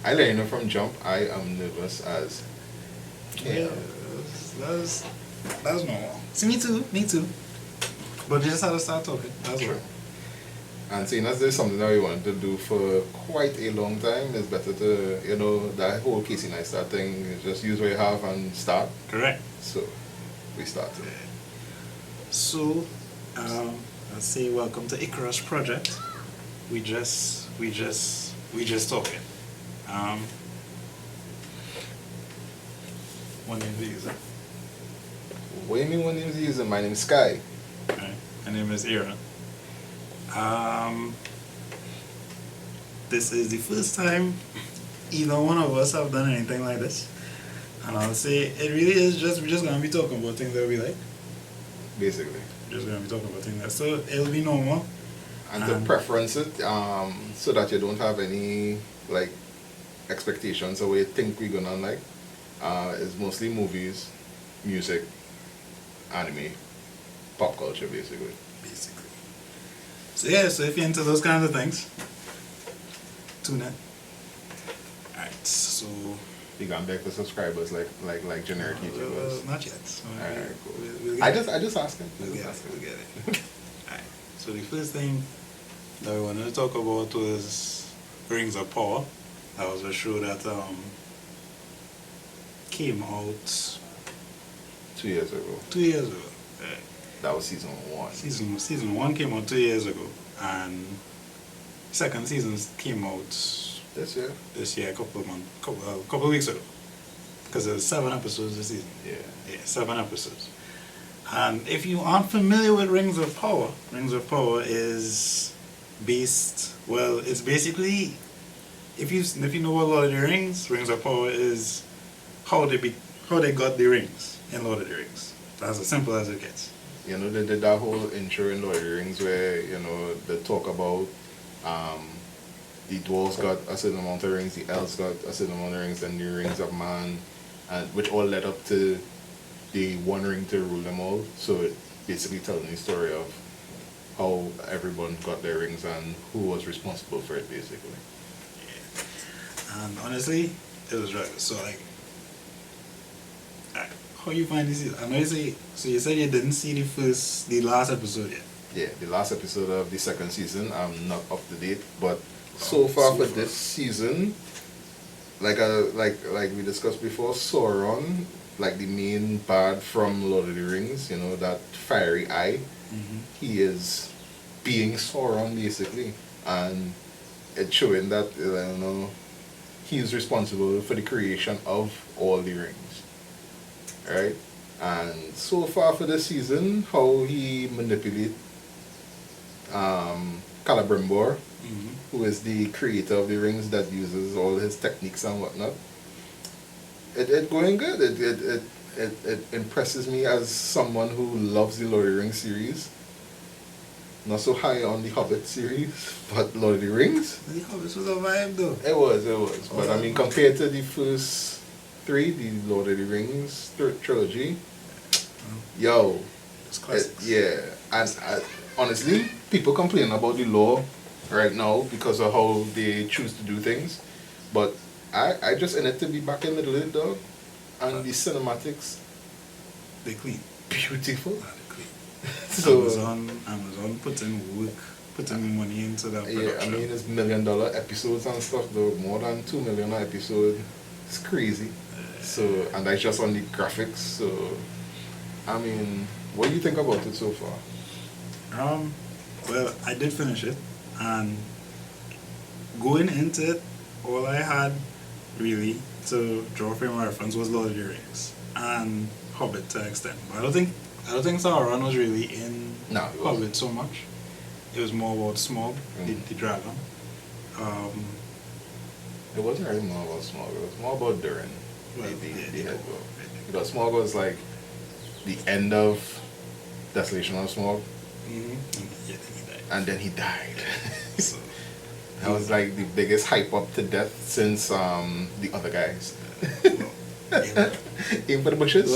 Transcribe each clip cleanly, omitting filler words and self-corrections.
I let you know from jump, I am nervous as Yeah, hell. that's normal. See, me too. But you just had to start talking. That's True. all. And seeing as there's something that we wanted to do for quite a long time, it's better to, that whole Casey Neistat thing, just use what you have and start. Correct. So, we started. So, let's say welcome to Icarus Project. We just talking. One name to use it. What do you mean one name is using? My name is Sky. Right. My name is Aaron. This is the first time either one of us have done anything like this. And I'll say it really is we're just gonna be talking about things that we like. Basically. We're just gonna be talking about things that so it'll be normal. And to preference it, so that you don't have any like expectations of what you think we're gonna like. It's mostly movies, music, anime, pop culture basically. So yeah, so if you're into those kinds of things, tune in. Alright, so You got back for subscribers like generic YouTubers. not yet. So Alright, cool. we'll I get just asking. We'll get it. Alright. So the first thing that we wanted to talk about was Rings of Power. That was a show that came out 2 years ago. 2 years ago. That was season 1. Season 1 came out 2 years ago, and second season came out This year? this year, a couple of weeks ago. Because there's 7 episodes this season. Yeah. Yeah, 7 episodes. And if you aren't familiar with Rings of Power is based, well, it's basically, if you know what Lord of the Rings of Power is how they got the rings in Lord of the Rings. That's as simple as it gets. They did that whole intro in Lord of the Rings where, they talk about the dwarves got a certain amount of rings, the elves got a certain amount of rings, and the rings of man, and which all led up to the one ring to rule them all. So it basically telling the story of how everyone got their rings and who was responsible for it, basically. Yeah. And honestly, it was right. So like, how you find this? I know you say, so you said you didn't see the last episode yet. Yeah, the last episode of the second season, I'm not up to date, but so far for this season, like we discussed before, Sauron, like the main bad from Lord of the Rings, that fiery eye, he is being Sauron basically, and it's showing that he is responsible for the creation of all the rings. Right? And so far for this season, how he manipulates Celebrimbor, who is the creator of the rings that uses all his techniques and whatnot. It going good. It impresses me as someone who loves the Lord of the Rings series. Not so high on the Hobbit series, but Lord of the Rings. The Hobbit was a vibe though. It was. But I mean, compared to the first 3, the Lord of the Rings trilogy, yo, It's classics. yeah. And honestly, people complain about the lore right now because of how they choose to do things, but I just in it to be back in the middle of it, dog. And the cinematics, They clean. beautiful. They clean. So Amazon putting money into that production. yeah, I mean it's $1 million episodes and stuff though, more than 2 million an episode. It's crazy. So and that's just on the graphics. So I mean, what do you think about it so far? Well, I did finish it, and going into it, all I had really to draw frame of reference was Lord of the Rings and Hobbit to an extent. But I don't think Sauron was really in No, it wasn't. Hobbit so much. It was more about Smaug, the dragon. It wasn't really more about Smaug, it was more about Durin, Well, the yeah. head girl. Because Smaug was like the end of Desolation of Smaug, and then he died. So, That was like the biggest hype up to death since the other guys. Aim for the bushes.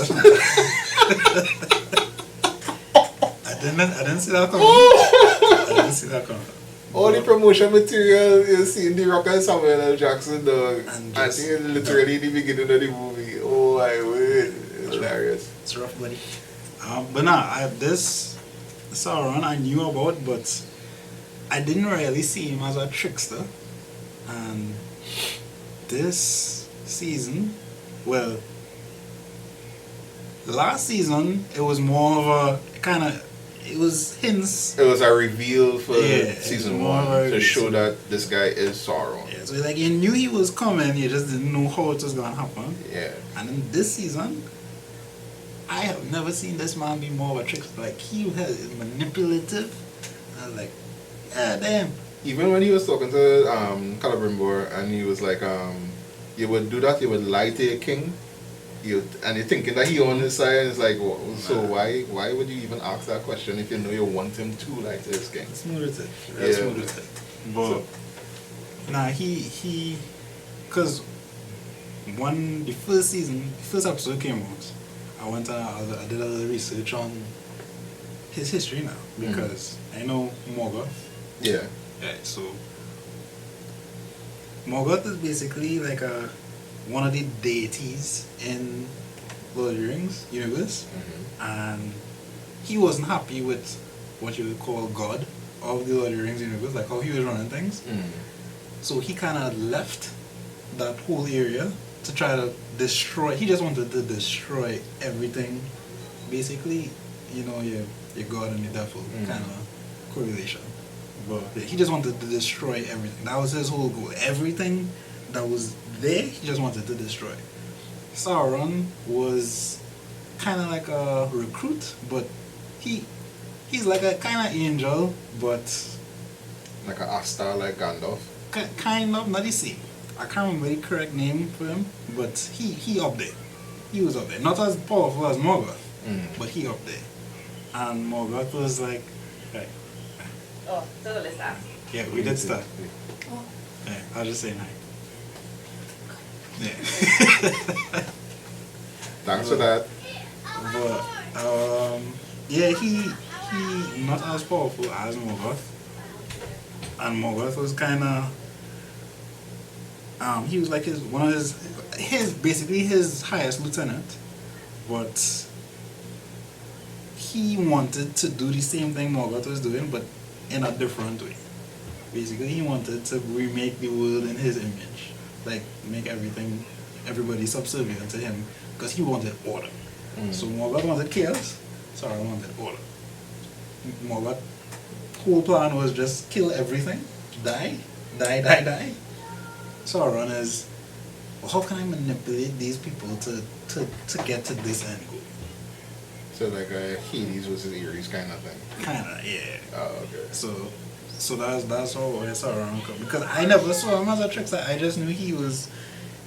I didn't see that coming. I didn't see that coming. All the promotion material you see in The Rock and Samuel L. Jackson, dog. And I just- think literally the beginning of the movie. Oh my word. It's hilarious. It's rough, buddy. But nah, this Sauron I knew about, but I didn't really see him as a trickster. And this season, well, last season it was more of a kind of, it was hints. It was a reveal for Yeah, season it's more one of a to reveal. show that this guy is Sauron. Yeah, so like you knew he was coming, you just didn't know how it was gonna happen. Yeah. And in this season, I have never seen this man be more of a trickster. Like he is manipulative. I was like, yeah, damn. Even when he was talking to Celebrimbor and he was like, you would do that, you would lie to your king. And you're thinking that he on his side, and it's like, well, so why would you even ask that question if you know you want him to lie to his king? Smooth with it. Yeah. Smooth with it. But nah, he, cause when the first episode came out, I went and I did a little research on his history now because I know Morgoth. Yeah. Yeah, so Morgoth is basically like one of the deities in Lord of the Rings universe, and he wasn't happy with what you would call God of the Lord of the Rings universe, like how he was running things. So he kind of left that whole area to try to destroy. He just wanted to destroy everything, basically. You know, your God and your devil kind of correlation. But he just wanted to destroy everything. That was his whole goal. Everything that was there, he just wanted to destroy. Sauron was kind of like a recruit, but he's like a kind of angel, but Like an Asta, like Gandalf. kind of not the same. I can't remember the correct name for him, but he up there. He was up there. Not as powerful as Morgoth, but he up there. And Morgoth was like, right. Oh, so let's start. Yeah, we did start. Oh. Yeah, I was just saying hi. Yeah. Thanks for that. But yeah, he not as powerful as Morgoth, and Morgoth was kind of he was like one of his basically his highest lieutenant, but he wanted to do the same thing Morgoth was doing, but in a different way. Basically, he wanted to remake the world in his image, like make everybody subservient to him, because he wanted order. So Morgoth wanted chaos, Sauron wanted order. Morgoth's whole plan was just kill everything, die. Sauron is, well, how can I manipulate these people to get to this end goal? So like a Hades versus Ares kind of thing. Kinda, yeah. Oh, okay. So that's how I saw Sauron come, because I never saw him as a trickster. I just knew he was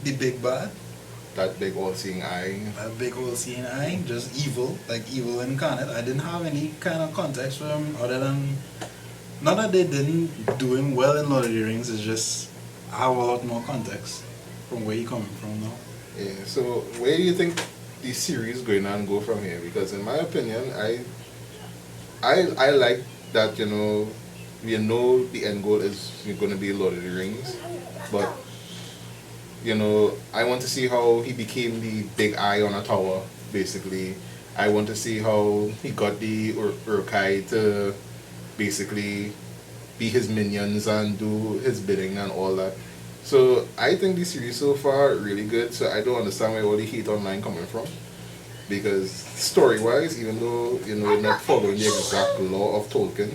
the big bad, That big all-seeing eye. that big old seeing eye, just evil, like evil incarnate. I didn't have any kind of context for him other than, not that they didn't do him well in Lord of the Rings. It's just I have a lot more context from where he coming from now. Yeah. So where do you think the series going on go from here? Because in my opinion, I like that, you know, we know the end goal is going to be Lord of the Rings, but you know, I want to see how he became the big eye on a tower, basically. I want to see how he got the Urkai to basically be his minions and do his bidding and all that. So I think the series so far really good. So I don't understand where all the hate online coming from, because story wise, even though you know we're not following the exact law of Tolkien,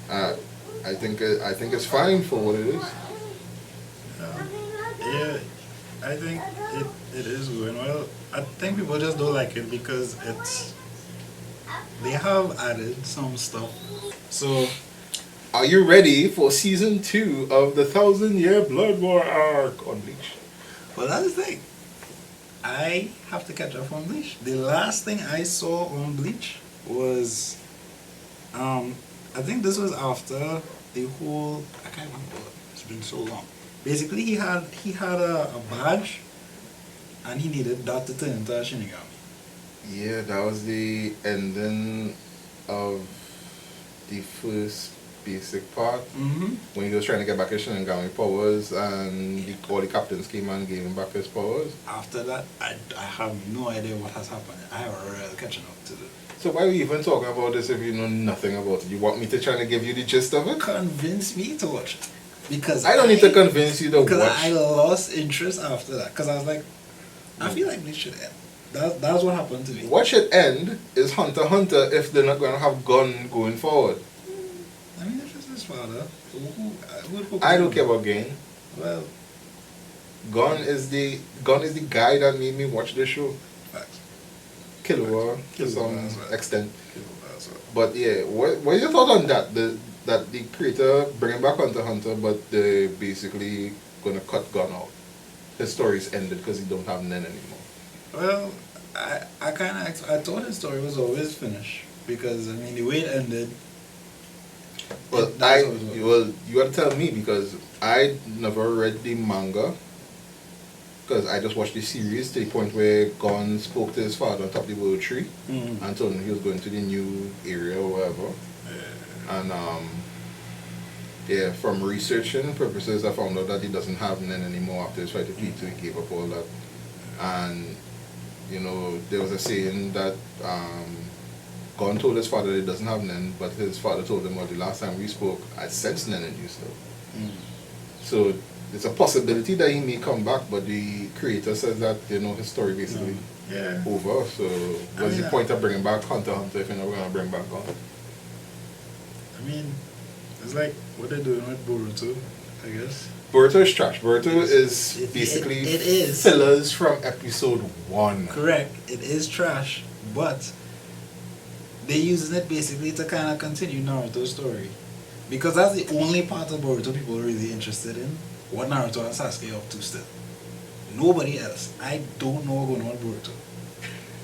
I think it's fine for what it is. Yeah, I think it is going well. I think people just don't like it because they have added some stuff. So Are you ready for season 2 of the 1,000-Year Blood War arc on Bleach? well, that's the thing. I have to catch up on Bleach. The last thing I saw on Bleach was, I think this was after the whole, I can't remember. It's been so long. Basically, he had a badge, and he needed that to turn into a Shinigami. Yeah, that was the ending of the first basic part Mm-hmm. when he was trying to get back his Shinigami powers, and all the captains came and gave him back his powers. After that, I have no idea what has happened. I have a real catching up to do. So why are we even talking about this if you know nothing about it? You want me to try to give you the gist of it? Convince me to watch it. Because I don't need to convince you to Because watch. I lost interest after that. Because I was like, I feel like this should end. That's what happened to me. What should end is Hunter x Hunter if they're not going to have Gun going forward. I mean, if it's his father, who would focus I don't on? care about Gain. Well, Gun is the guy that made me watch this show. facts. Killua to Killua some as well. extent. As well. But yeah, what's your thought on that? That the creator bringing back Hunter x Hunter, but they basically gonna cut Gun out. His story's ended because he don't have Nen anymore. Well, I thought his story was always finished. Because, I mean, the way it ended. Well, that's what it was. you gotta tell me because I never read the manga. Because I just watched the series to the point where Gon spoke to his father on top of the world tree Mhm. and told him he was going to the new area or whatever. And yeah, from researching purposes, I found out that he doesn't have Nen anymore after his fight with P2. He gave up all that. And you know, there was a saying that Gon told his father that he doesn't have Nen, but his father told him, well, the last time we spoke, I sensed Nen in you still. So it's a possibility that he may come back, but the creator says that, you know, his story basically Yeah. over. So what's the point of bringing back Hunter x Hunter if you're not going to bring back Gon? I mean, it's like what they're doing with Boruto, I guess. Boruto is trash. Boruto is It- basically it is. fillers from episode 1. Correct. It is trash, but they're using it basically to kind of continue Naruto's story. Because that's the only part of Boruto people are really interested in. What Naruto and Sasuke up to still. Nobody else. I don't know what's going on with Boruto.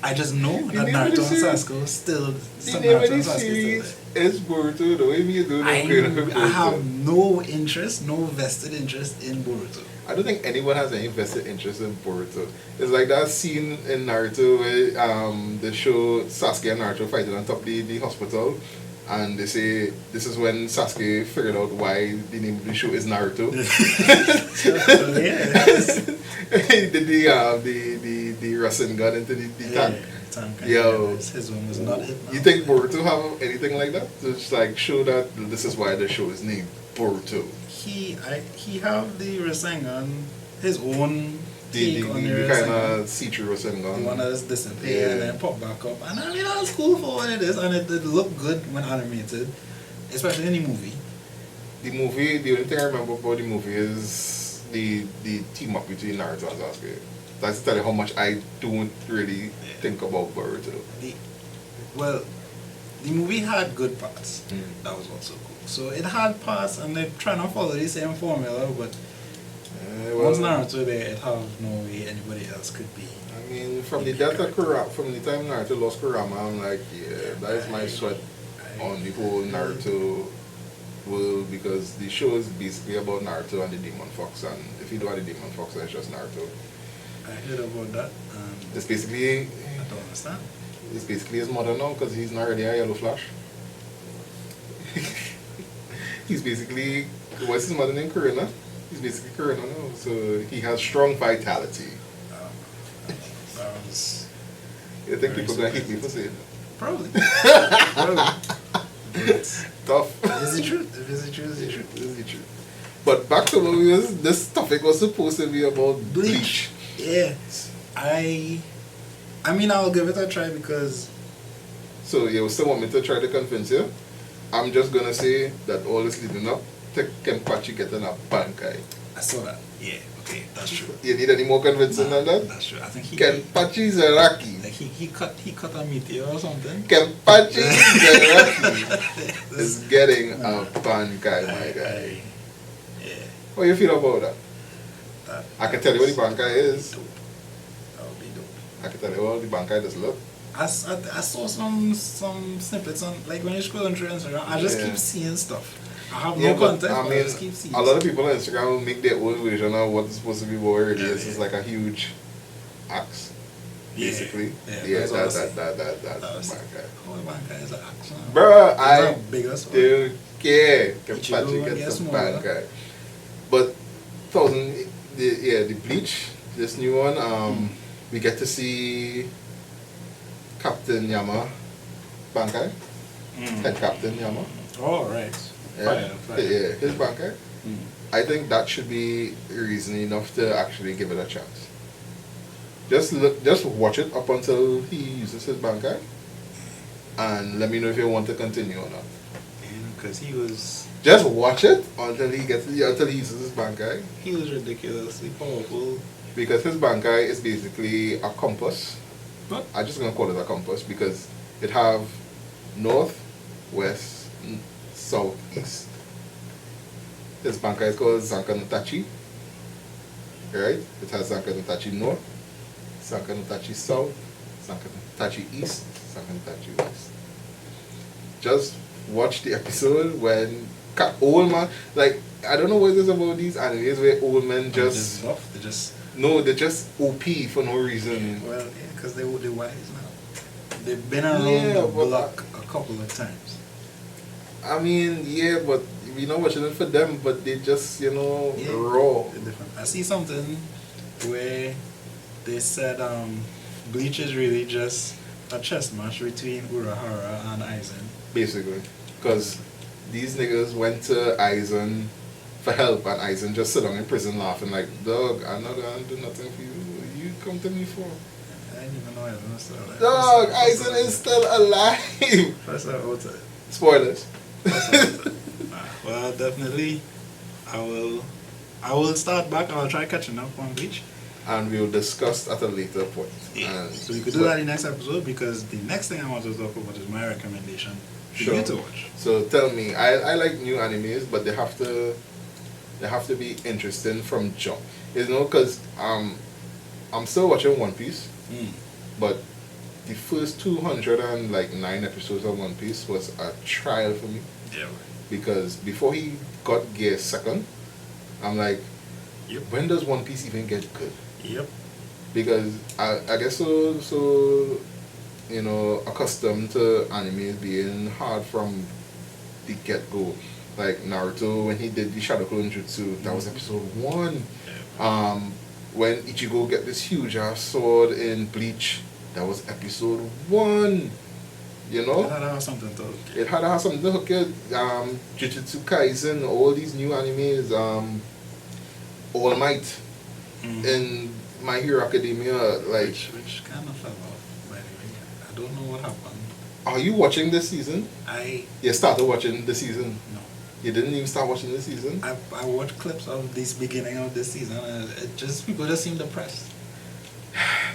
I just know that name of the Naruto and series- Sasuke still. The some name of Naruto the and Sasuke still series there. is Boruto. The way you do I Boruto. have no interest, no vested interest in Boruto. I don't think anyone has any vested interest in Boruto. It's like that scene in Naruto where they show Sasuke and Naruto fighting on top of the hospital, and they say this is when Sasuke figured out why the name of the show is Naruto. So, yeah. He did the Rasen gun into the tank. Yo. His one was not it. You think Boruto have anything like that? To just like show that this is why the show is named Boruto. He have the Rasengan, his own The take on the kind Rasengan. of see-through Rasen The one gun. that is dissipated Yeah. and then pop back up. And I mean, that's cool for what it is. And it looked good when animated, especially in the movie. The movie, the only thing I remember about the movie is the team up between Naruto and Sasuke. That's to tell you how much I don't really think about Boruto. Well, the movie had good parts. Mm. That was also cool. So it had parts, and they're trying to follow the same formula, but once Naruto there, it have no way anybody else could be. I mean, from the death of Kurama, from the time Naruto lost Kurama, I'm like, yeah, that is my sweat on the whole Naruto world, because the show is basically about Naruto and the Demon Fox, and if you don't have the Demon Fox, then it's just Naruto. I heard about that. It's basically, I don't understand. it's basically his mother now, because he's not really a Yellow Flash. He's basically, what's his mother name, Kurina? He's basically Kurina now, so he has strong vitality. That was You think Very people gonna hate me for saying that? probably. But Tough. is it true? If it's the truth, it's the truth. This is the truth. But back to what we was, this topic was supposed to be about Bleach. Yeah. I mean, I'll give it a try because So you still want me to try to convince you? I'm just gonna say that all is leading up to Kenpachi getting a Bankai. I saw that. Yeah. Okay, that's true. You need any more convincing than that? That's true. I think he Kenpachi Zaraki. like he cut a meteor or something. Kenpachi Zaraki is getting a Bankai, my guy. Yeah. How you feel about that? That, I can tell you what the Bankai is. dope. That would be dope. I can tell you how the Bankai does look. I saw some snippets on, like when you scroll through Instagram, I just Yeah. keep seeing stuff. I have Yeah, no but, context, I but I mean, just keep seeing a lot of stuff. people on Instagram will make their own version of what's supposed to be what it is. Yeah. It's like a huge axe, Yeah. basically. Yeah, that's that's That was Bankai. Oh, Bankai is an action. Bruh, Is that bigger, so- dude, Ichigo Kenpachi gets gets the smaller. bad guy. But the Bleach, this new one, we get to see Captain Yama Bankai, head Captain Yama. Oh, right. Yeah, Fire. yeah, his Bankai. I think that should be reason enough to actually give it a chance. Just watch it up until he uses his Bankai, and let me know if you want to continue or not. Because he was Just watch it until until he uses his Bankai, ridiculously powerful. because his Bankai is basically a compass. What? I'm just gonna call it a compass because it have north, west, south, east. His Bankai is called Zanka no Tachi. Right? It has Zanka no Tachi north, Zanka no Tachi south, Zanka no Tachi east, Zanka no Tachi west. Just watch the episode when old man, like, I don't know what it is about these animes where old men just buff. They just they're just OP for no reason. well, yeah, because they're wise now. They've been around Yeah, the but block a couple of times. I mean, yeah, but we're not watching it for them, but they just, raw. They're different. I see something where they said Bleach is really just a chess match between Urahara and Aizen. Basically. Because these niggas went to Aizen for help, and Aizen just sit down in prison laughing like, dog, I'm not gonna do nothing for you. You come to me for. I didn't even know Aizen was still alive. Dog, Aizen is still alive. First I wrote it. Spoilers. Well, definitely, I will start back. I'll try catching up on Bleach. And we'll discuss at a later point. And So we could do that in the next episode, because the next thing I want to talk about is my recommendation for Sure. you to watch. So tell me, I like new animes, but they have to be interesting from jump. Because I'm still watching One Piece, but the first 209 episodes of One Piece was a trial for me, Yeah. because before he got gear second, I'm like, Yep. when does One Piece even get good? Yep. Because I guess so accustomed to anime being hard from the get go. Like Naruto, when he did the Shadow Clone Jutsu, that was episode 1. When Ichigo get this huge ass sword in Bleach, that was episode 1. It had to have something to look at. It had to have something to hook it. Jujutsu Kaisen, all these new animes, All Might in My Hero Academia, like. Which kind of fell off, by the way. I don't know what happened. Are you watching this season? I You started watching the season. no. You didn't even start watching the season. I watched clips of this beginning of this season, and people just seem depressed.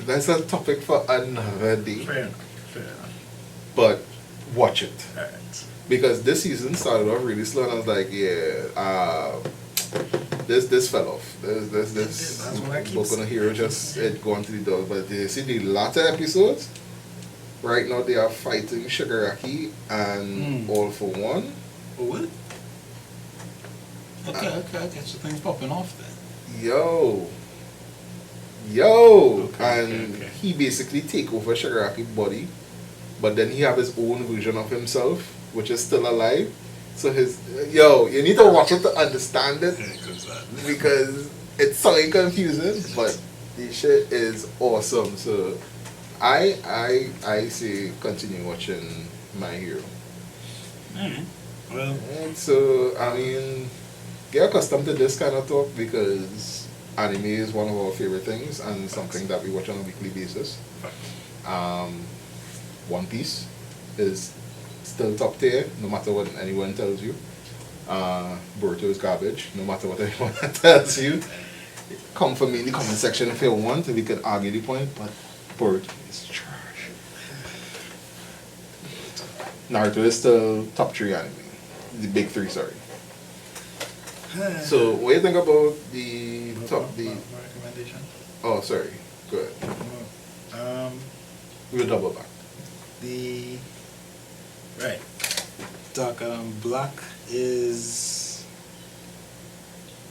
That's a topic for another day. Fair enough. But watch it, Alright. because this season started off really slow, and I was like, this fell off. This That's what I keep Boku no Hero just it going to the dog. But you see the latter episodes. Right now they are fighting Shigaraki and All for One. Oh, what? Okay, I get some things popping off then. Yo, Okay, and okay. he basically take over Shigaraki body, but then he have his own version of himself, which is still alive. So you need to watch it to understand it, because it's so confusing, but the shit is awesome. So I say continue watching My Hero. Alright. Well, And so I mean, get accustomed to this kind of talk, because anime is one of our favorite things and something that we watch on a weekly basis. One Piece is still top tier, no matter what anyone tells you. Boruto is garbage, no matter what anyone tells you. Come for me in the comment section if you want, we could argue the point, but Boruto is trash. Naruto is still top 3 anime. The big 3, sorry. So, what do you think about the my recommendation. Oh, sorry. Go ahead. We'll double back. Right. Dark Black is.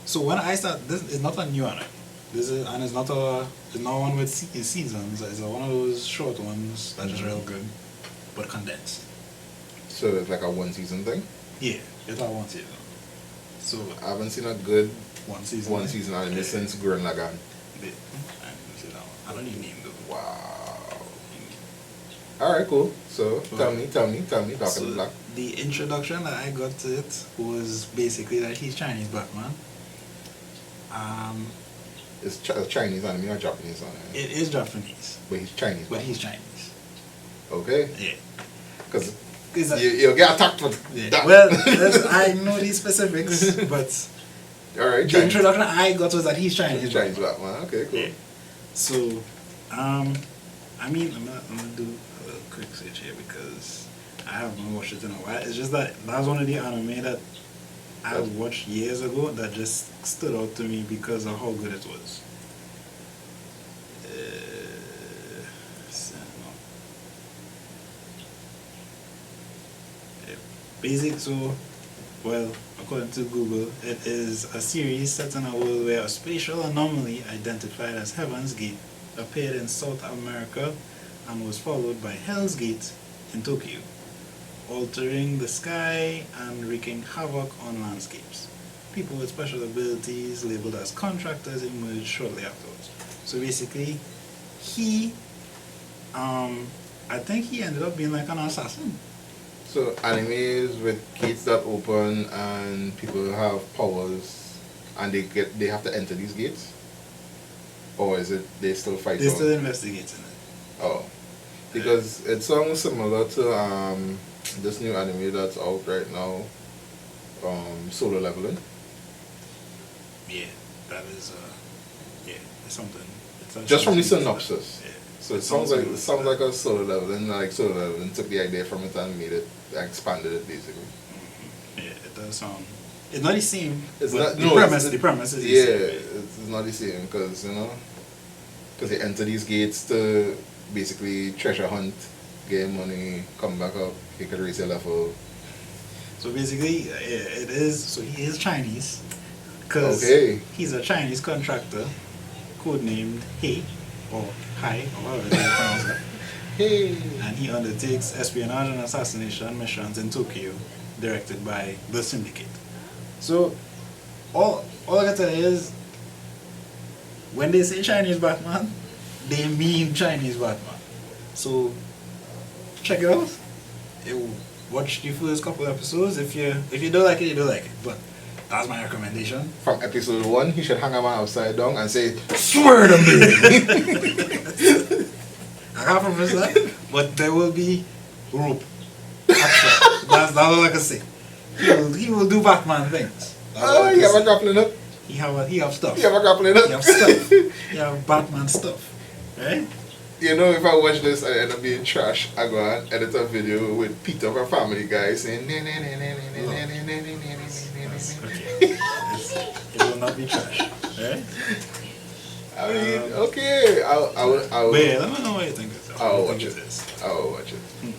So when I start, this is not a new anime. It's not one with seasons. It's one of those short ones that is real good, but condensed. So it's like a 1 season thing? Yeah. It's all one season. So I haven't seen a good one season. one season anime since Gurren Lagann. I didn't see that one. I don't even name them. Wow. Alright, cool. So tell me, Dark So and Black. the introduction that I got to it was basically that he's Chinese Batman. It's Chinese anime or Japanese anime? It is Japanese, But he's Chinese. but he's Chinese. Okay. Yeah. Because Is that- you'll get attacked with yeah. that. Well, I know these specifics, but Alright, the introduction I got was that he's Chinese. He's Chinese Batman. Okay, cool. Yeah. So, I mean, I'm gonna do a little quick switch here because I haven't watched it in a while. It's just that was one of the anime that I watched years ago that just stood out to me because of how good it was. Basic, so, well, according to Google, it is a series set in a world where a spatial anomaly identified as Heaven's Gate appeared in South America and was followed by Hell's Gate in Tokyo, altering the sky and wreaking havoc on landscapes. People with special abilities labeled as contractors emerged shortly afterwards. So basically, I think he ended up being like an assassin. So animes with gates that open and people have powers and they have to enter these gates? Or is it they still fight? They're still investigating it. Oh. Because it sounds similar to this new anime that's out right now, Solo Leveling. Yeah, that is it's something. Just from the synopsis. Yeah. So it sounds like a Solo Leveling, like Solo Leveling took the idea from it and made it, expanded it basically. Yeah, it does sound. It's not the same. It's but not. the No, premise. it's, The premise is yeah, the same. it's not the same because they enter these gates to basically treasure hunt, get money, come back up, you could raise your level. So basically, it is. So he is Chinese, because he's a Chinese contractor, codenamed He, or Hai, or however they pronounce it. Hey. And he undertakes espionage and assassination missions in Tokyo, directed by the Syndicate. So, all I can tell you is, when they say Chinese Batman, they mean Chinese Batman. So, check it out. Watch the first couple episodes. If you don't like it, you don't like it. But that's my recommendation. From episode 1, he should hang a man upside down and say, "Swear to me." I can't promise that, but there will be rope. Action. That's all I can say. He will do Batman things. Oh, you have a grappling hook? He have stuff. You have a grappling hook? He have stuff. He have Batman stuff. Right? You know, if I watch this and end up being trash, I go and edit a video with Peter from Family Guy saying, "Na, na, na, na, na, na, na, na, na, na, na, na." Okay. It will not be trash. Right? I mean, okay. I will. Wait, let me know what you think. I'll watch it. I'll watch it.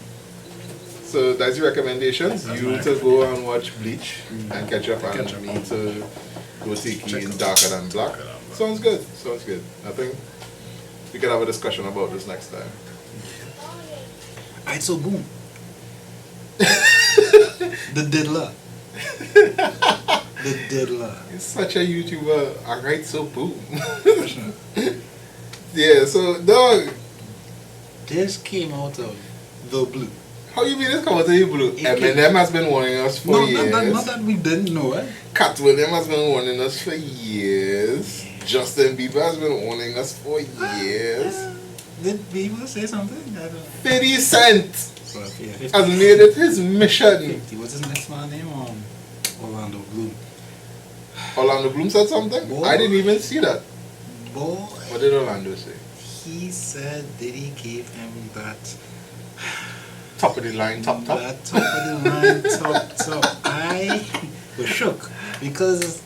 So that's your recommendations. That's you my to go and watch Bleach and catch up, and me to go take you in Darker Than Black. Sounds good. Sounds good. I think we can have a discussion about this next time. Alright, so boom. The diddler. The diddler. You're such a YouTuber. Alright, so boom. Yeah, so dog. This came out of the blue. How you mean this come out of the blue? Eminem has been warning us for years. Not that we didn't know it. Cat William has been warning us for years. Justin Bieber has been warning us for years. Did Bieber say something? I don't know. 50 Cent Well, yeah, 50. has made it his mission. 50. What's his next man name? Orlando Bloom. Orlando Bloom said something? Boy. I didn't even see that. Boy. What did Orlando say? He said Diddy gave him that Top of the line, top. that top of the line, top. I was shook because,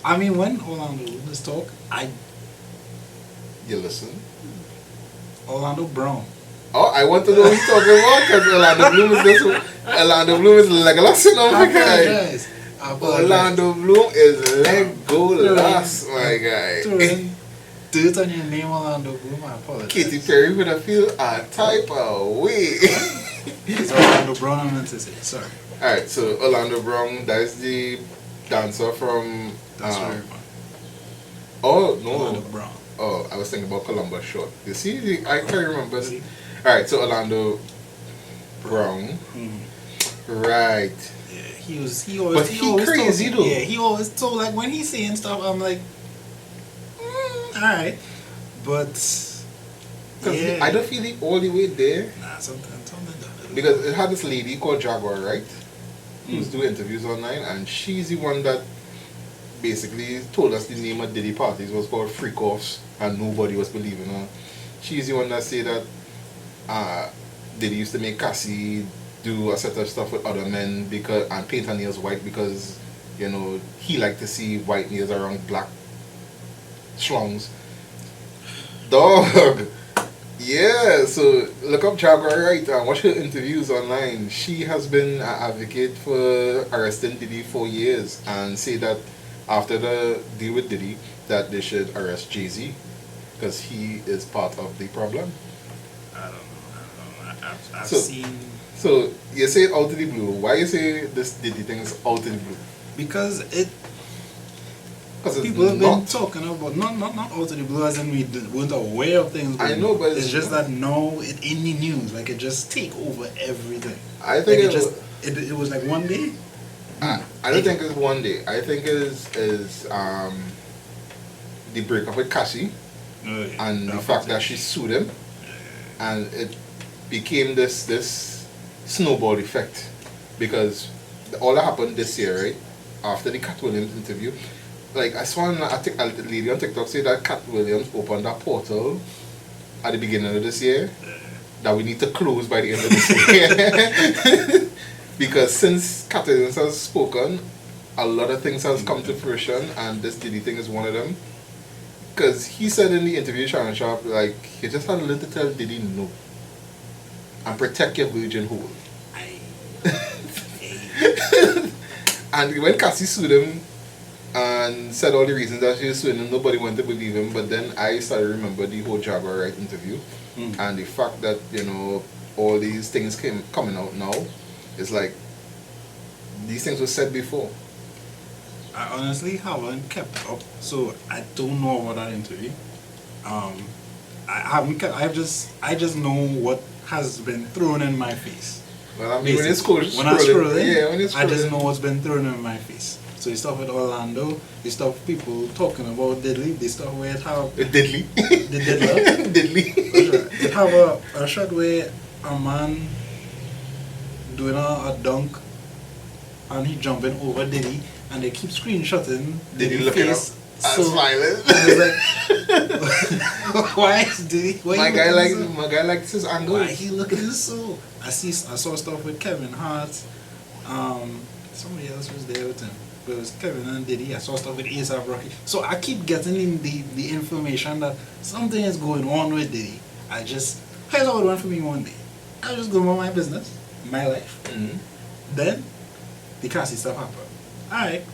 I mean, when Orlando Bloom was talk, You listen. Orlando Brown. Oh, I want to know who he's talking about because Orlando Bloom is this one. Orlando Bloom is Legolas, you know, my guy. I apologize. Orlando Bloom is Legolas, my guy. Do it on your name, Orlando Bloom. I apologize. Katy Perry would have feel a type of way. It's Orlando Brown, I meant to say. Sorry. Alright, so Orlando Brown, that is the dancer from. That's very fun. Oh, Orlando no. Brown. Oh, I was thinking about Columbus Short. You see, I can't remember. See? Alright, so Orlando Brown. Right. Yeah, he always. But he crazy though. Yeah, he always. So like when he's saying stuff, I'm like, all right, but Because I don't feel it all the way there. Nah, something don't. Because it had this lady called Jaguar, right? Who's doing interviews online, and she's the one that basically told us the name of Diddy parties was called Freak Offs, and nobody was believing her. She's the one that said that Diddy used to make Cassie do a set of stuff with other men because and paint her nails white because he liked to see white nails around black schlongs. Dog. Yeah, so look up Jaguar right and watch her interviews online. She has been an advocate for arresting Diddy for years and say that after the deal with Diddy that they should arrest Jay-Z because he is part of the problem. I don't know. I've So- seen So you say out of the blue. Why you say this Diddy thing is out of the blue? because Because people have been not. talking about not out of the blue as in we weren't aware of things. I going know, on. but it's it's just not. that now it in the news, like it just take over everything. I think Like it was like one day. I don't think it's one day. I think it is the breakup with Cassie and the fact that she sued him, and it became this snowball effect because all that happened this year, right? After the Cat Williams interview, like I saw a lady on TikTok say that Cat Williams opened that portal at the beginning of this year that we need to close by the end of this year. Because since Cat Williams has spoken, a lot of things has come to fruition, and this Diddy thing is one of them. Because he said in the interview, Shannon Sharp, like, you just had to learn to tell Diddy no. And protect your virgin hole. And when Cassie sued him and said all the reasons that she was suing him, nobody wanted to believe him. But then I started to remember the whole Jaguar right interview. And the fact that, all these things coming out now, it's like, these things were said before. I honestly haven't kept up, so I don't know about that interview. I haven't kept. I just know what has been thrown in my face. Well, I mean, when Basically, it's cool, when I scrolling, when it's I just scrolling. know what's been thrown in my face. So the stuff with Orlando, the stuff people talking about Diddley, the stuff where it have Diddly. the Diddler. Diddly. It have a shot where a man doing a dunk and he jumping over Diddy and they keep screenshotting Diddy Diddy's looking face. up and smiling. I was like, why is Diddy? Why My he guy looking like so? my guy likes his angle. Why he looking so? I saw stuff with Kevin Hart. Somebody else was there with him. But it was Kevin and Diddy. I saw stuff with A$AP Rocky. So I keep getting in the information that something is going on with Diddy. Here's how it went for me one day. I just go about my business, my life. Then the Cassie stuff happened. Alright.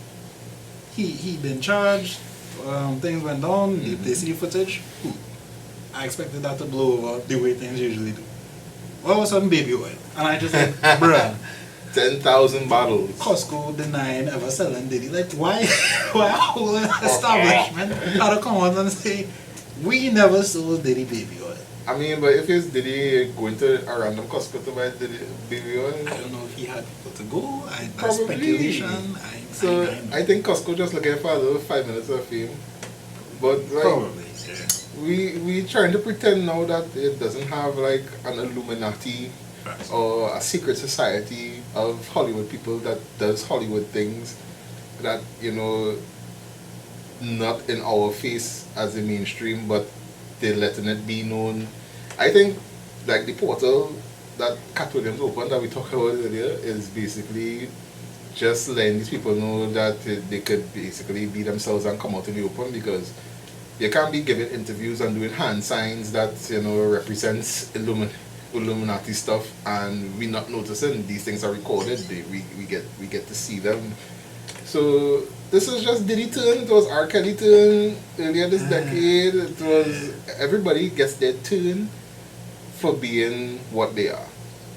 He been charged. Things went down. They see the footage. I expected that to blow over the way things usually do. All of a sudden, baby oil. And I just like, bruh, 10,000 bottles. Costco denying ever selling Diddy. Like, why a whole establishment had to come out and say, we never sold Diddy baby oil? I mean, but if it's Diddy going to a random Costco to buy Diddy baby oil, I don't know if he had people to go. That's Probably. speculation. so I I think Costco just looking for a little 5 minutes of fame. But like, probably. Yeah. we trying to pretend now that it doesn't have like an Illuminati Facts. or a secret society of Hollywood people that does Hollywood things that not in our face as the mainstream, but they're letting it be known. I think like the portal that Cat Williams opened that we talked about earlier is basically just letting these people know that they could basically be themselves and come out in the open, because you can't be giving interviews and doing hand signs that represents Illuminati stuff, and we not noticing these things are recorded. We get to see them. So this is just Diddy turn. It was R. Kelly turn earlier this decade. It was everybody gets their turn for being what they are.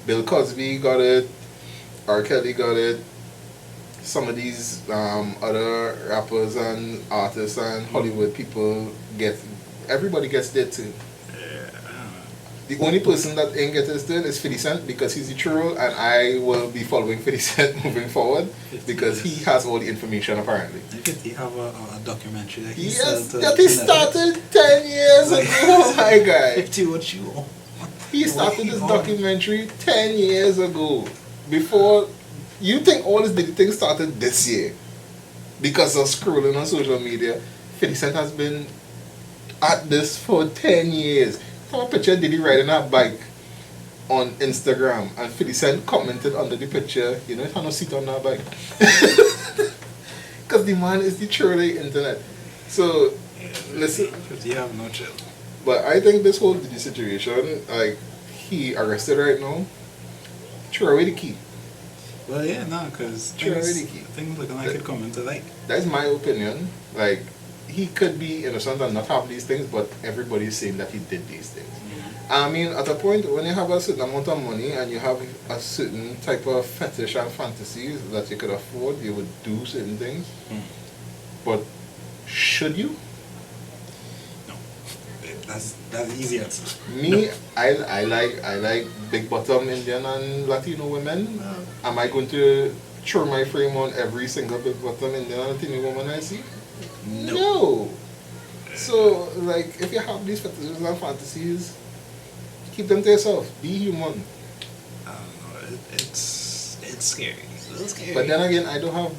Bill Cosby got it. R. Kelly got it. Some of these other rappers and artists and Hollywood people everybody gets there too. Yeah. The only person that ain't get this thing is 50 Cent because he's the troll, and I will be following 50 Cent moving forward because he has all the information apparently. 50 have a documentary that he Yes, sell to that he started 10 years ago, oh my guy. 50 what you want. He started this documentary 10 years ago. Before, you think all this big thing started this year because of scrolling on social media. 50 Cent has been at this for 10 years. Have a picture of Diddy riding a bike on Instagram, and 50 Cent commented under the picture, you know, it had no seat on that bike. Because the man is the truly internet. So, listen. 50 have no chill. But I think this whole Diddy situation, like, he arrested right now, throw away the key. Well, yeah, no, because things looking like it come into light. That's my opinion. Like, he could be innocent and not have these things, but everybody's saying that he did these things. Mm-hmm. I mean, at a point, when you have a certain amount of money and you have a certain type of fetish and fantasies that you could afford, you would do certain things. Mm. But should you? No, that's the easy answer. Me, No. I like big bottom Indian and Latino women. Am I going to throw my frame on every single big bottom Indian and Latino woman I see? No. So, like, if you have these fetishes and fantasies, keep them to yourself. Be human. I don't know. It's scary. It's a little scary. But then again, I don't have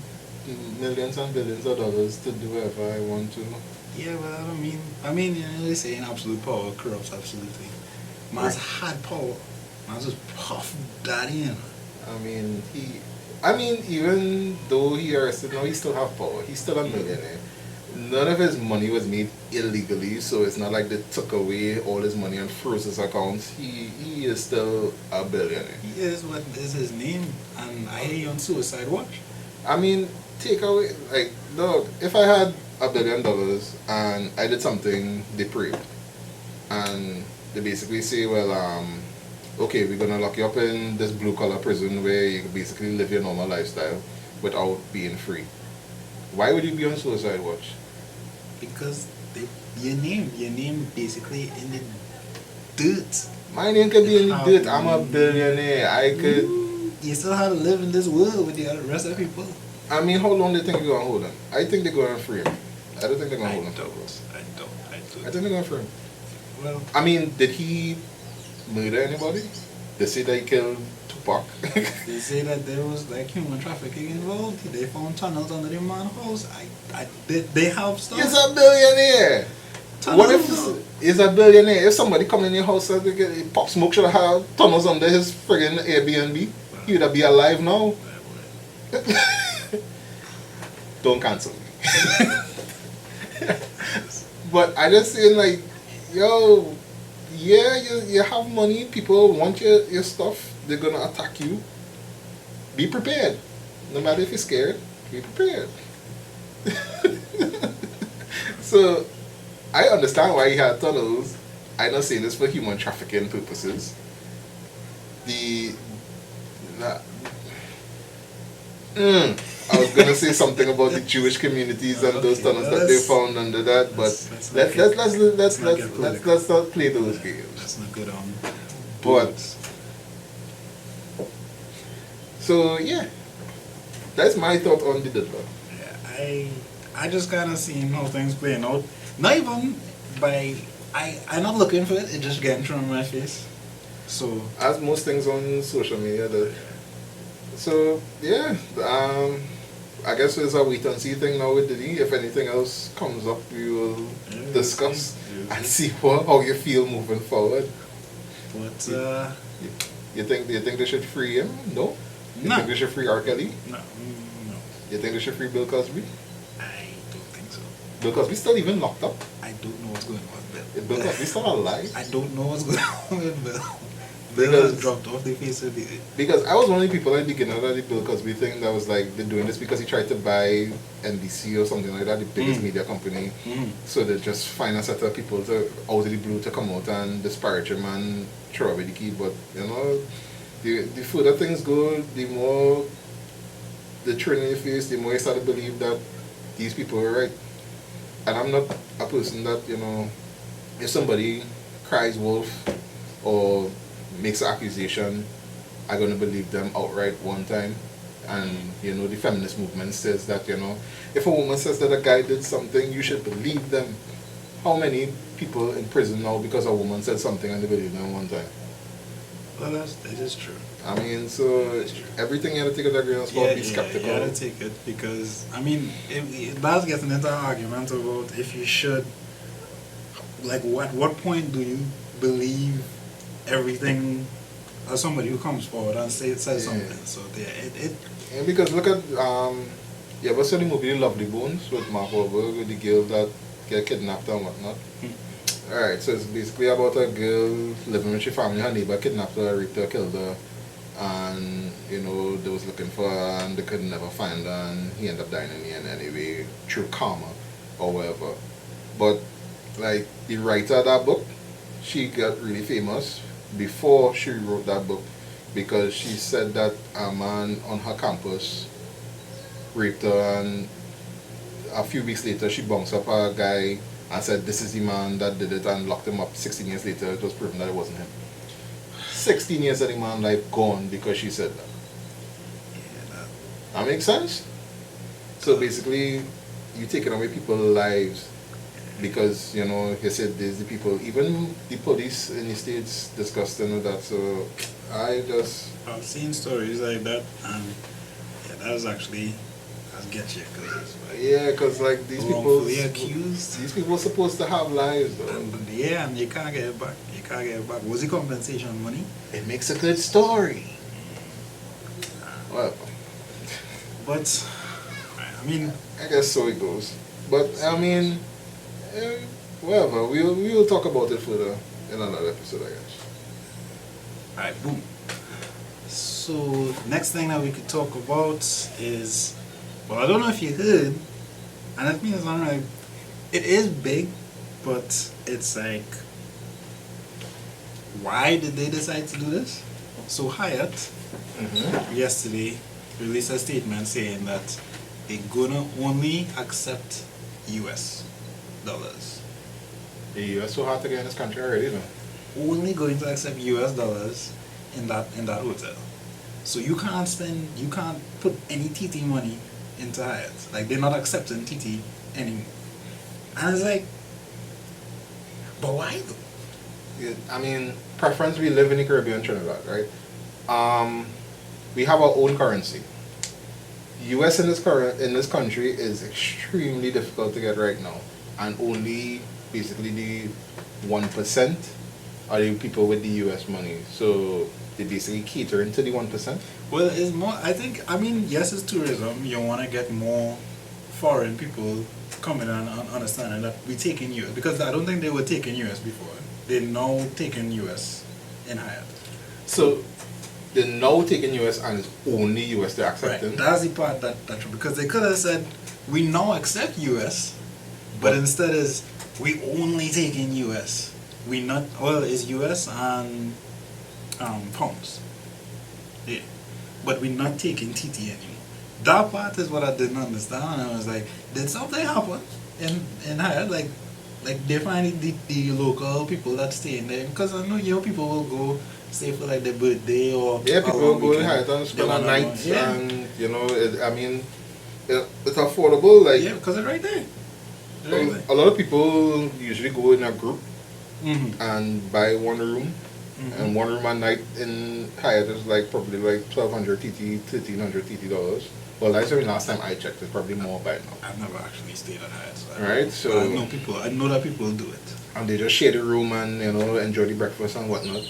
millions and billions of dollars to do whatever I want to. Yeah, but I mean, you know, they say in absolute power corrupts absolutely. Man's had power. Man's just puff daddy in. I mean, even though he arrested now, he still have power. He's still a millionaire. None of his money was made illegally, so it's not like they took away all his money and froze his accounts. He is still a billionaire. He is what is his name, and I hear you on suicide watch. I mean, take away, like, dog, if I had $1 billion and I did something depraved, and they basically say, well, okay, we're gonna lock you up in this blue collar prison where you can basically live your normal lifestyle without being free. Why would you be on suicide watch? Because your name basically in the dirt. My name could be in the dirt. I'm a billionaire. I could. You still have to live in this world with the rest of the people. I mean, how long do you think they're gonna hold him? I think they're gonna free him. I don't think they're gonna hold him. I think they're gonna free him. Well, I mean, did he murder anybody? They say that he killed Tupac. they say that there was like human trafficking involved. They found tunnels under the man's house. They have stuff. He's a billionaire. What if he's a billionaire? If somebody come in your house and they Pop Smoke should have tunnels under his friggin' Airbnb, he would be alive now. Don't cancel me. But I just saying, like, yo, yeah, you have money, people want your stuff, they're gonna attack you. Be prepared. No matter if you're scared, be prepared. So, I understand why he had tunnels. I'm not saying this for human trafficking purposes. I was gonna say something about the Jewish communities and those tunnels that they found under that, but let's not play those games. That's not good on. But so yeah, that's my thought on the Diddler. Yeah, I just kind of seen how things playing out. Not even by I'm not looking for it. It just getting thrown in my face. So as most things on social media, so yeah, I guess it's a wait and see thing now with Diddy. If anything else comes up, we will discuss and see how you feel moving forward. But you think they should free him? No. You No. think they should free R. Kelly? No. You think they should free Bill Cosby? I don't think so. Bill Cosby still even locked up? I don't know what's going on with Is Bill Cosby still alive? I don't know what's going on with Bill. Bill has dropped off the face of the earth. Because I was one of the people at the beginning of the Bill Cosby thing that was like, they're doing this because he tried to buy NBC or something like that, the biggest media company. So they just find a set of people out of the blue to come out and disparage him and throw away the key. But, you know, the further things go, the more the training in your face, the more you start to believe that these people are right. And I'm not a person that, if somebody cries wolf or makes an accusation, I'm going to believe them outright one time. And, the feminist movement says that, if a woman says that a guy did something, you should believe them. How many people in prison now because a woman said something and they believe them one time? Well, that is true. I mean, so everything you have to take it with a grain of salt, be skeptical. You have to take it because, I mean, it does get into an argument about if you should, like, what point do you believe everything of somebody who comes forward and says something? So, Yeah, because look at, you ever saw the movie Lovely Bones with Mark Wahlberg with the girl that get kidnapped and whatnot? Alright, so it's basically about a girl living with her family. Her neighbor kidnapped her, raped her, killed her, and they was looking for her and they could never find her, and he ended up dying in the end anyway through karma or whatever. But like the writer of that book, she got really famous before she wrote that book because she said that a man on her campus raped her, and a few weeks later she bounced up a guy and said this is the man that did it and locked him up. 16 years later it was proven that it wasn't him. 16 years of the man's life gone because she said that. Yeah, That makes sense? So basically you taking away people's lives because you said there's the people, even the police in the States disgusting with that. So I've seen stories like that, and that was actually get you because like these people wrongfully accused. These people are supposed to have lives though. And you can't get it back. You can't get it back. Was the compensation money? It makes a good story. Well, but I mean, I guess so it goes. But I mean, whatever. We'll talk about it further in another episode, I guess. Alright, boom. So next thing that we could talk about is, well, I don't know if you heard, and that means like it is big, but it's like, why did they decide to do this? So Hyatt yesterday released a statement saying that they're gonna only accept US dollars. The US so hard to get in this country already, Only going to accept US dollars in that hotel. So you can't put any TT money into Hyatt. Like, they're not accepting TT anymore. And it's like, but why though? Yeah, I mean, preference, we live in the Caribbean, Trinidad, right? We have our own currency. US in this country is extremely difficult to get right now, and only basically the 1% are the people with the US money. So they basically catering to the 1%. Well, it's more, I mean, yes, it's tourism. You want to get more foreign people coming and understanding that we taking US, because I don't think they were taking US before. They're now taking US in Hyatt. So they're now taking US and it's only US they're accepting. Right, that's the part that's true, because they could have said we now accept US, but instead is we only taking US. We not, well, it's US and pounds. Yeah, but we're not taking TT anymore. That part is what I didn't understand, and I was like, did something happen in Hyatt? Like they find the local people that stay in there, because I know people will go stay for like their birthday or people will go in Hyatt and spend a night, and it's affordable. Like, yeah, because it's right there. A lot of people usually go in a group and buy one room. And one room at night in Hyatt is probably like 1,200 TT, 1,300 TT dollars. Well, that's the last time I checked. It's probably more by now. I've never actually stayed at Hyatt, so right? So I know that people do it. And they just share the room and enjoy the breakfast and whatnot.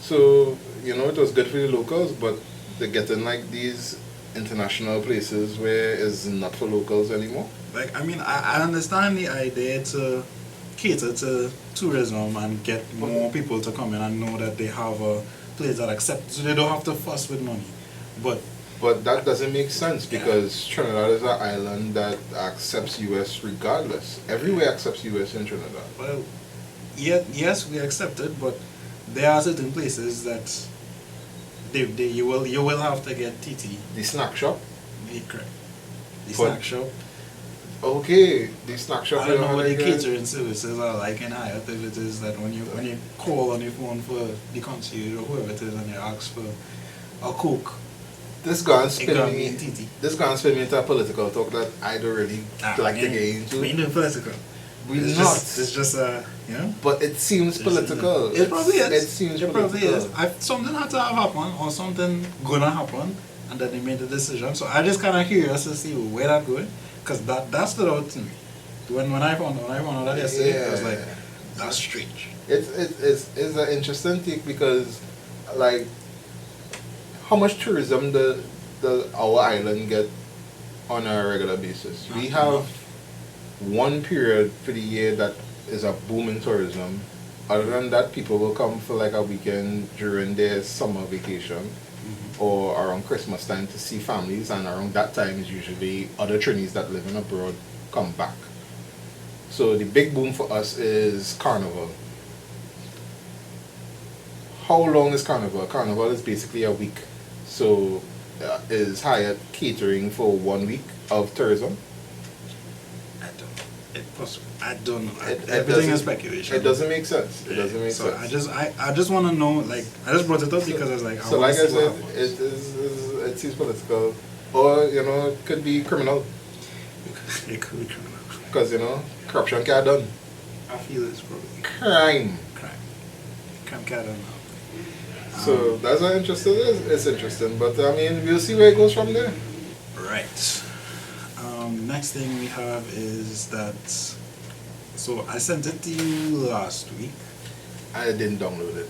So it was good for the locals, but they're getting like these international places where it's not for locals anymore. Like, I mean, I understand the idea to cater to tourism and get more people to come in and know that they have a place that accepts, so they don't have to fuss with money. But that doesn't make sense, because Trinidad is an island that accepts US regardless. Everywhere accepts US in Trinidad. Well, yes, we accept it, but there are certain places that you will have to get TT. The snack shop. Correct. The For- snack shop. Okay, the snack shop. I don't know you what the have again? catering services are like in Hyatt. If it is that when you call on your phone for the concierge or whoever it is and you ask for a Coke, This gone it spin got me. me TT. This gone spin me into a political talk that I don't really like to get into. We know political. We It's not. just, it's just you know. But it seems political. It probably is. It seems It political. probably is. Something had to have happened or something gonna happen, and then they made the decision. So I just kind of curious to see where that going, because that stood out to me. When I found out that yesterday, I was like, that's strange. It's an interesting take because, like, how much tourism the our island get on a regular basis? We Not have enough. one period for the year that is a boom in tourism. Other than that, people will come for like a weekend during their summer vacation or around Christmas time to see families, and around that time is usually other Trinis that live in abroad come back. So the big boom for us is Carnival. How long is Carnival? Carnival is basically a week. So is Hyatt catering for 1 week of tourism? I don't know. It possible. I don't know. It Everything is doesn't- speculation. It doesn't make sense. It doesn't make so sense. I just want to know, like, I just brought it up because I was like, So wanna like I see what said, happens. it seems political, or it could be criminal, It could be criminal. because corruption can't done. I feel it's probably Crime. crime. Crime cat on now. So that's what interesting. It's interesting, but I mean, we'll see where it goes from there. Right. Next thing we have is that. So I sent it to you last week. I didn't download it,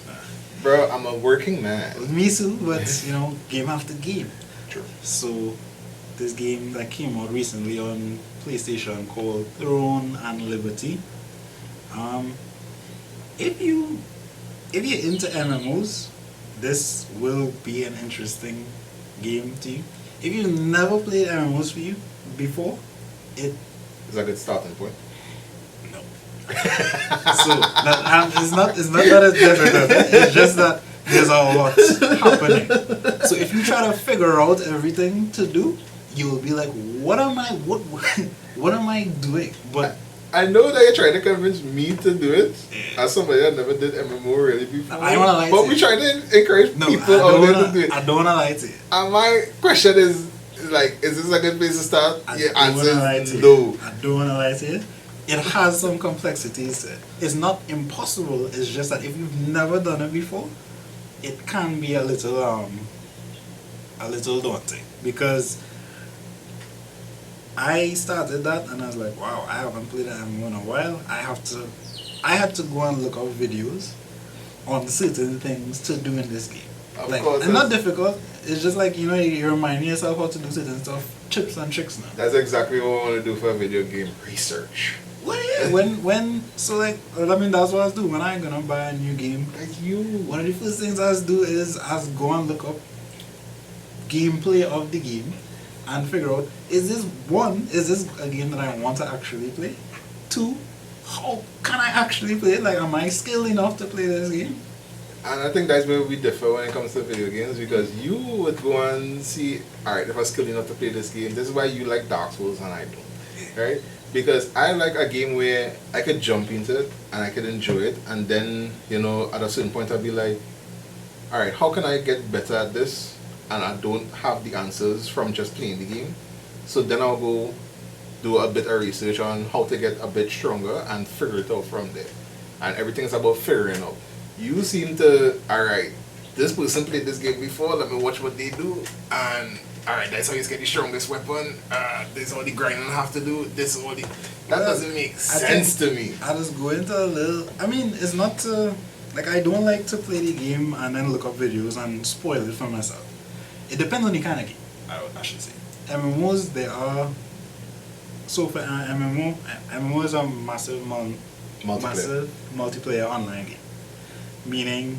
Yeah, bro. I'm a working man. Me too, but game after game. True. So this game that came out recently on PlayStation called Throne and Liberty. If you're into MMOs, this will be an interesting game to you. If you've never played MMOs before, it It's a good starting point. no. So it's not that it's difficult. It's just that there's a lot happening. So if you try to figure out everything to do, you will be like, what am I doing? But I know that you're trying to convince me to do it as somebody that never did MMO really before. I don't wanna lie but to we you. try to encourage no, people out there to do it. I don't wanna lie to you. And my question is like, is this a good place to start? Your I don't answer wanna lie is to you. no. I don't wanna lie to you. It has some complexities to it. It's not impossible. It's just that if you've never done it before, it can be a little daunting, because I started that and I was like, wow, I haven't played an MMO in a while. I had to go and look up videos on certain things to do in this game. Of Like, course, it's not that's- difficult. It's just like, you're reminding yourself how to do certain stuff, tips and tricks now. That's exactly what I want to do for a video game research. Well, yeah, so like, I mean, that's what I was doing when I'm gonna buy a new game. Like you. One of the first things I do is go and look up gameplay of the game and figure out, is this a game that I want to actually play? 2, how can I actually play it? Like, am I skilled enough to play this game? And I think that's where we differ when it comes to video games, because you would go and see, alright, if I'm skilled enough to play this game, this is why you like Dark Souls and I don't. Right? Because I like a game where I could jump into it and I could enjoy it, and then, at a certain point I'll be like, alright, how can I get better at this? And I don't have the answers from just playing the game. So then I'll go do a bit of research on how to get a bit stronger and figure it out from there. And everything is about figuring out. You seem to, alright, this person played this game before, let me watch what they do, and alright, that's how you get the strongest weapon, this is all the grinding I have to do, this is all the... That doesn't make sense to me. I just go into a little, I mean, it's not like, I don't like to play the game and then look up videos and spoil it for myself. It depends on the kind of game, I should say. MMOs, they are, so for MMO is a massive multiplayer online game. Meaning,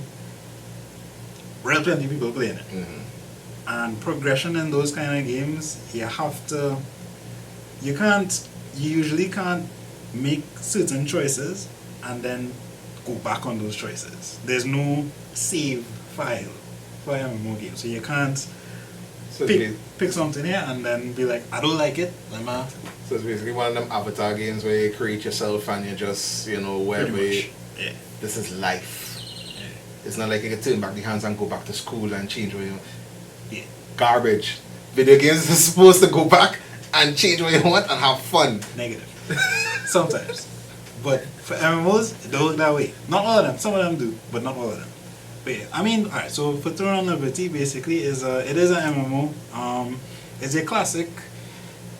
real plenty of people playing it. And progression in those kind of games, you usually can't make certain choices and then go back on those choices. There's no save file for MMO games. So you can't So it's, pick something here and then be like, I don't like it. so it's basically one of them avatar games where you create yourself and you just, wherever Yeah. this is life. Yeah. It's not like you can turn back the hands and go back to school and change where you Yeah. garbage. Video games is supposed to go back and change what you want and have fun. Negative. Sometimes. But for MMOs, it don't work that way. Not all of them. Some of them do, but not all of them. But yeah, I mean, alright, so for Throne of Liberty basically it is an MMO. It's a classic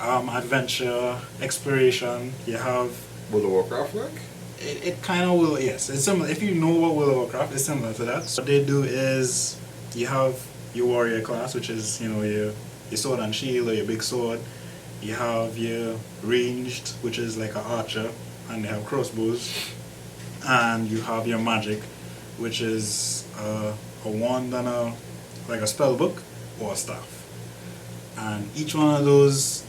adventure, exploration. You have World of Warcraft like? it kind of will, yes. It's similar. If you know what World of Warcraft, it's similar to that. So what they do is you have your warrior class, which is, your sword and shield or your big sword. You have your ranged, which is like an archer, and they have crossbows. And you have your magic, which is a wand and like a spell book or a staff. And each one of those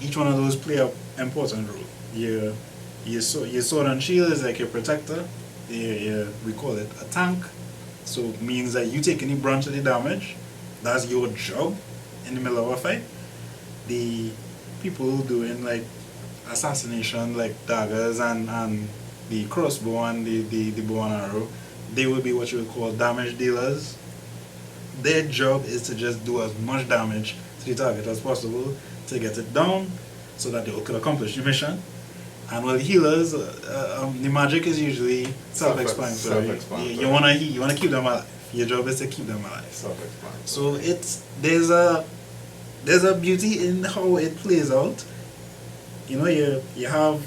play an important role. Your sword and shield is like your protector. We call it a tank. So it means that you take any brunt of the damage. That's your job in the middle of a fight. The people doing like assassination, like daggers and the crossbow and the bow and arrow, they will be what you would call damage dealers. Their job is to just do as much damage to the target as possible to get it down so that they could accomplish the mission. And well, healers, the magic is usually self-explanatory. You wanna keep them alive. Your job is to keep them alive. Self-explanatory. So there's a beauty in how it plays out. You have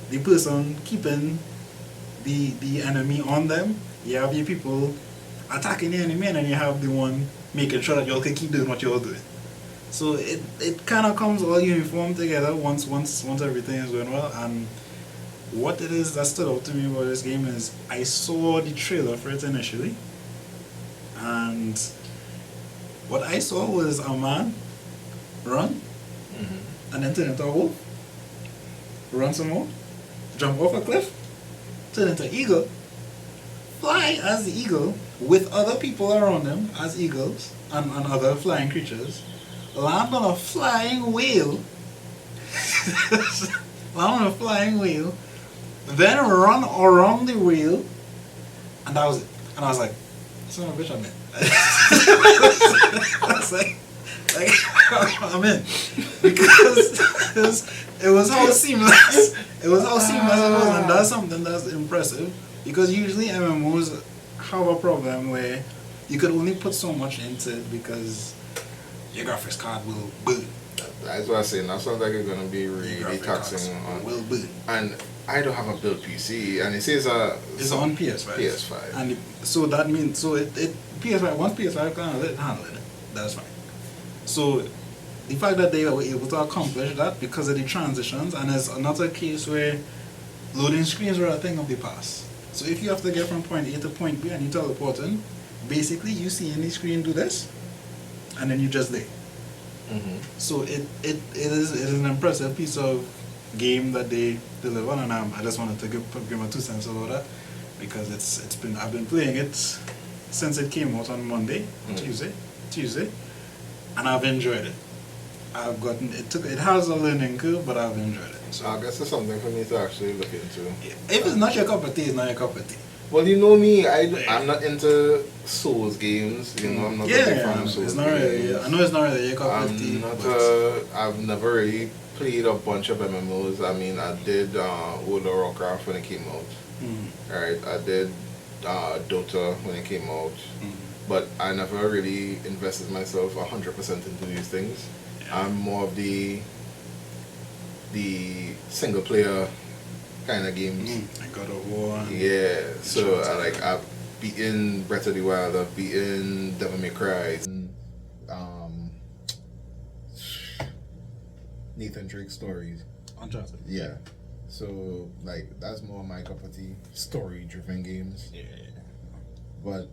the person keeping the enemy on them. You have your people attacking the enemy, and then you have the one making sure that y'all can keep doing what y'all doing. So it kind of comes all uniform together once everything is going well. And what it is that stood out to me about this game is I saw the trailer for it initially, and what I saw was a man run and then turn into a wolf, run some more, jump off a cliff, turn into an eagle, fly as the eagle with other people around him as eagles and other flying creatures, land on a flying whale, then run around the whale, and that was it. And I was like, son of a bitch, I'm in. I was like, I'm in. Because it was how seamless it was, and that's something that's impressive. Because usually MMOs have a problem where you could only put so much into it because your graphics card will burn. That's what I'm saying. That sounds like it's gonna be really taxing on. Will burn. And I don't have a built PC, and it says it's on PS5. PS5. And so that means it PS5 once PS5 can handle it, that's fine. So the fact that they were able to accomplish that because of the transitions, and there's another case where loading screens were a thing of the past. So if you have to get from point A to point B and you teleport in, basically you see any screen do this, and then you just lay. So it is an impressive piece of game that they deliver, and I just wanted to give my 2 cents about that because I've been playing it since it came out on Monday, Tuesday, and I've enjoyed it. It has a learning curve, but I've enjoyed it. So I guess it's something for me to actually look into. If it's not your cup of tea, it's not your cup of tea. Well, you know me, I'm not into Souls games. I'm not a big fan of Souls it's not really. I know it's not really your cup of tea. I've never really played a bunch of MMOs. I mean, I did World of Warcraft when it came out. Alright, I did Dota when it came out. But I never really invested myself 100% into these things. I'm more of the single player kind of games. I God of War. Yeah, so I've beaten Breath of the Wild, I've beaten Devil May Cry, Nathan Drake stories. Uncharted. Yeah, so that's more my cup of tea. Story-driven games. Yeah. But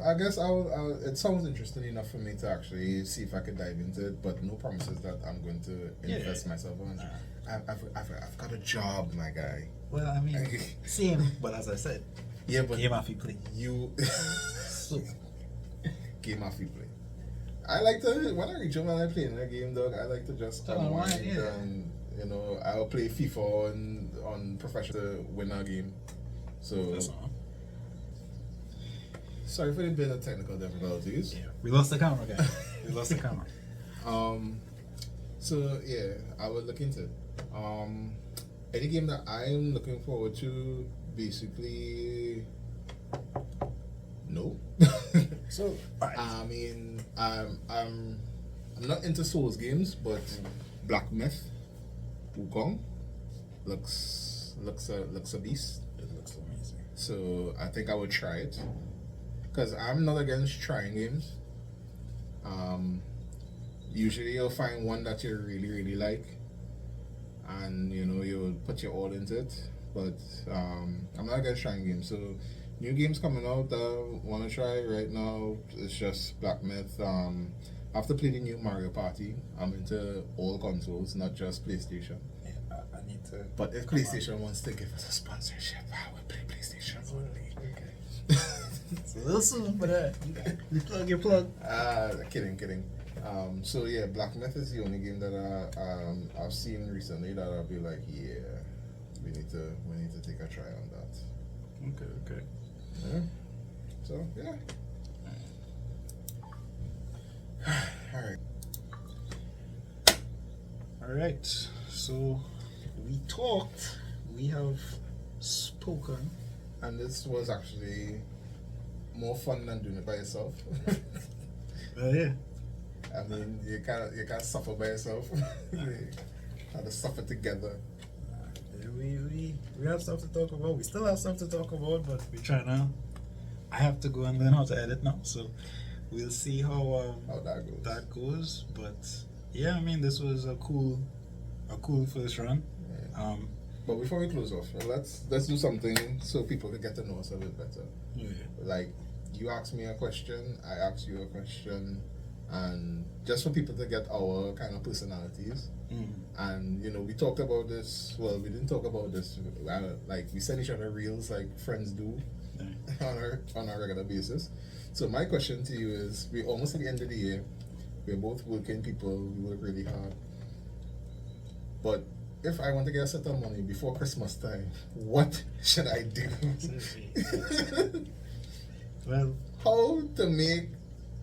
I guess it sounds interesting enough for me to actually see if I could dive into it. But no promises that I'm going to invest myself on it. I've got a job, my guy. Well, I mean, same. But as I said, yeah, but game off you play. You. So game I feel play. I like to, when I reach home and I play in a game, dog, I like to just unwind and, you know, I'll play FIFA on professional to win a game. So, That's all. sorry for the bit of technical difficulties. Yeah, we lost the camera, guys. We lost the camera. So yeah, I would look into it. Any game that I'm looking forward to, basically, no. So, alright. I mean, I'm not into Souls games, but Black Myth, Wukong, looks a beast. It looks amazing. So I think I would try it, because I'm not against trying games. Usually you'll find one that you really, really like, and you know, you'll put your all into it. But I'm not against trying games. So new games coming out that I want to try right now, it's just Black Myth. I have to play the new Mario Party. I'm into all consoles, not just PlayStation. Yeah, I need to. But if PlayStation wants to give us a sponsorship, I will play PlayStation only. Okay. It's a little soon for that. You plug your plug. Kidding. So yeah, Black Myth is the only game that I've seen recently that I'll be like, yeah, we need to take a try on that. Okay. Yeah. So yeah. Alright. So we talked. We have spoken. And this was actually more fun than doing it by yourself. Yeah. I mean, you can't suffer by yourself. You have to suffer together. Yeah, we have stuff to talk about. We still have stuff to talk about, but we're trying to. I have to go and learn how to edit now, so we'll see how that goes. But yeah, I mean, this was a cool first run. Yeah. But before we close off, let's do something so people can get to know us a bit better. Yeah. Like, you asked me a question, I asked you a question, and just for people to get our kind of personalities. And you know, we talked about this. Well, we didn't talk about this. Like, we send each other reels like friends do on a regular basis. So my question to you is: we're almost at the end of the year. We're both working people. We work really hard. But if I want to get a set of money before Christmas time, what should I do? Well, how to make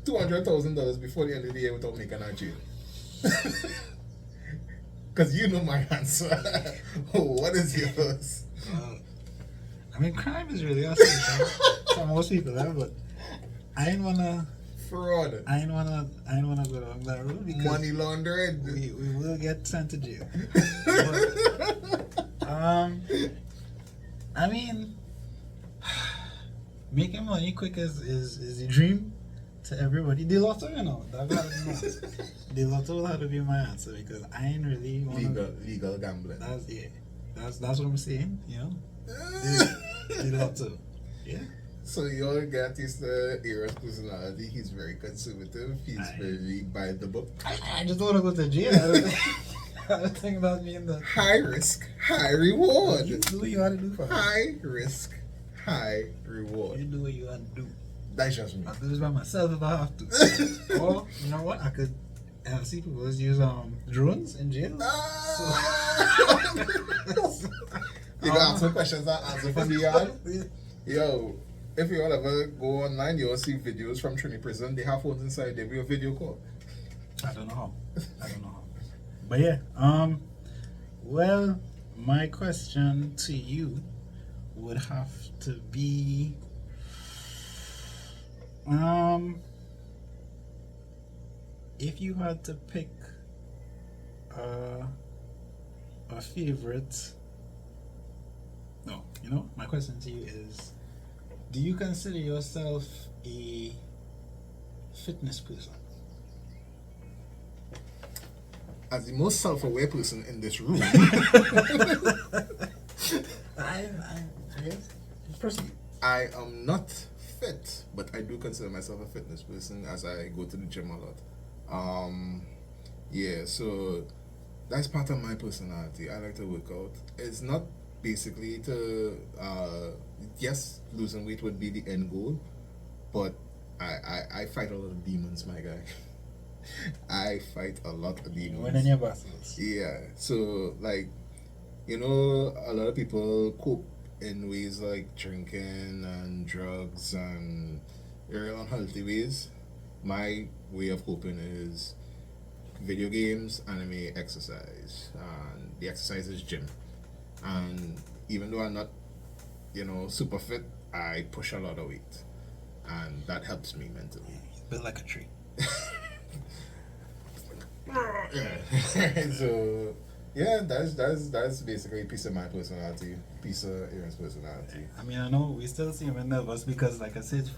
$200,000 before the end of the year without making a jail? Because you know my answer. What is yours? I mean, crime is really awesome for most people, but I ain't wanna fraud. I ain't wanna go down that road because money laundering. We will get sent to jail. But, I mean, making money quick is a dream to everybody. The lotto, you know, that gotta be nice. The lotto will have to be my answer because I ain't really legal gambling. That's what I'm saying, you know. The lotto, yeah. So you all get his Icarus personality. He's very conservative. He's very by the book. I just don't want to go to jail. I don't think about me in the high risk, high reward. You do what you want to do for me. High risk, high reward. You do what you want to do. That's just me. I'll do this by myself if I have to. Or you know what? I could see people use drones in jail. You can ask me questions and answer from the yard. Yo, if you all ever go online, you'll see videos from Trinity Prison. They have phones inside. They will video call. I don't know how. But yeah, well, my question to you would have to be, if you had to pick a favorite. No, you know, my question to you is, do you consider yourself a fitness person? As the most self-aware person in this room, I am not fit, but I do consider myself a fitness person as I go to the gym a lot. Yeah, so that's part of my personality. I like to work out. It's not basically to yes, losing weight would be the end goal, but I fight a lot of demons, my guy. I fight a lot of demons. Winning your battles. Yeah. So like, you know, a lot of people cope in ways like drinking and drugs and real unhealthy ways. My way of coping is video games, anime, exercise, and the exercise is gym. And even though I'm not, you know, super fit, I push a lot of weight, and that helps me mentally. Built like a tree. Yeah. So yeah, that's basically a piece of my personality, piece of Aaron's personality. I mean, I know we still see him nervous because, like I said,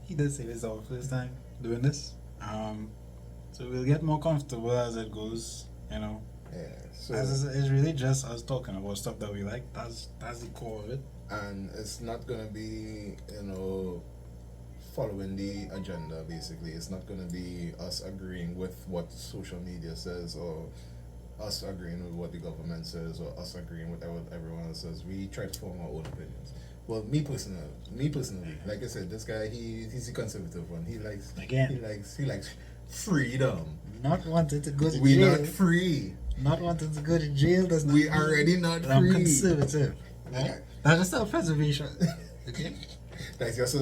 he did say this is our first time doing this. So we'll get more comfortable as it goes, you know. Yeah. So It's really just us talking about stuff that we like. That's the core of it. and it's not gonna be, you know, following the agenda. Basically, it's not gonna be us agreeing with what social media says or us agreeing with what the government says or us agreeing with what everyone else says. We try to form our own opinions. Well, me personally, like I said, this guy he's the conservative one. He likes freedom. Not wanting to go to We're jail. not free. Not wanting to go to jail does not We mean already not that I'm free. conservative. Right? That's just self-preservation. Okay? That's just